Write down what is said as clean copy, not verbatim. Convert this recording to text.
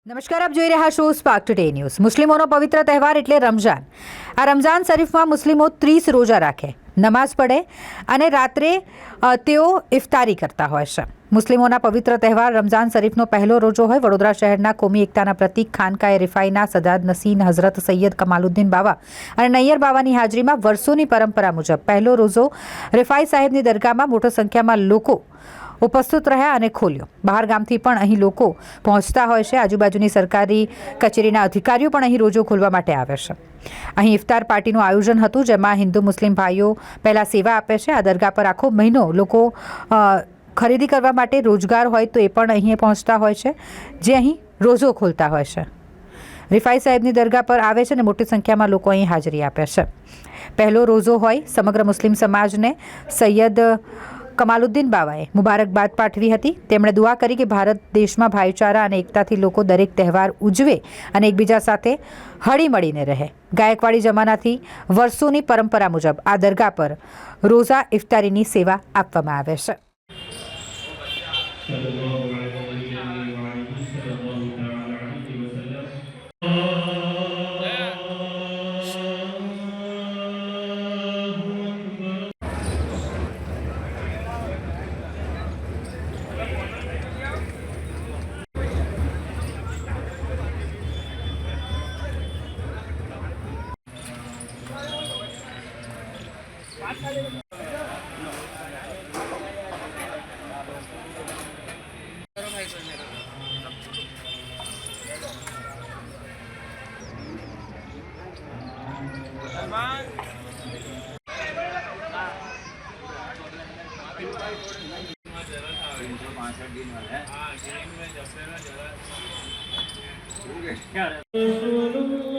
નમસ્કાર, આપ જોઈ રહ્યા છો સ્પાર્ક ટુડે ન્યૂઝ। મુસ્લિમોનો પવિત્ર તહેવાર એટલે રમઝાન। આ રમઝાન શરીફમાં મુસ્લિમો 30 રોજા રાખે, નમાઝ પઢે અને રાત્રે તેઓ ઇફતારી કરતા હોય છે। મુસ્લિમોના પવિત્ર તહેવાર રમઝાન શરીફનો પહેલો રોજો હોય। વડોદરા શહેરના કોમી એકતાના પ્રતીક ખાનકાએ રિફાઈના સજાદ નસીન હઝરત સૈયદ કમાલુદ્દીન બાવા અને નૈયર બાવાની હાજરીમાં વર્ષોની પરંપરા મુજબ પહેલો રોજો રિફાઈ સાહેબની દરગાહમાં મોટી સંખ્યામાં લોકો ઉપસ્થિત રહ્યા અને ખોલ્યો। બહાર ગામથી પણ અહીં લોકો પહોંચતા હોય છે। આજુબાજુની સરકારી કચેરીના અધિકારીઓ પણ અહીં રોજો ખોલવા માટે આવે છે। અહીં ઇફતાર પાર્ટીનું આયોજન હતું, જેમાં હિન્દુ મુસ્લિમ ભાઈઓ પહેલાં સેવા આપે છે। આ દરગાહ પર આખો મહિનો લોકો ખરીદી કરવા માટે રોજગાર હોય તો એ પણ અહીં પહોંચતા હોય છે, જે અહીં રોજો ખોલતા હોય છે। રિફાઈ સાહેબની દરગાહ પર આવે છે અને મોટી સંખ્યામાં લોકો અહીં હાજરી આપે છે। પહેલો રોજો હોય, સમગ્ર મુસ્લિમ સમાજને સૈયદ કમાલુદ્દીન બાવાએ મુબારકબાદ પાઠવી હતી। તેમણે દુઆ કરી કે ભારત દેશમાં ભાઈચારા અને એકતાથી લોકો દરેક તહેવાર ઉજવે અને એકબીજા સાથે હળીમળીને રહે। ગાયકવાડી જમાનાથી વર્ષોની પરંપરા મુજબ આ દરગાહ પર રોઝા ઇફતારીની સેવા આપવામાં આવે છે। दिन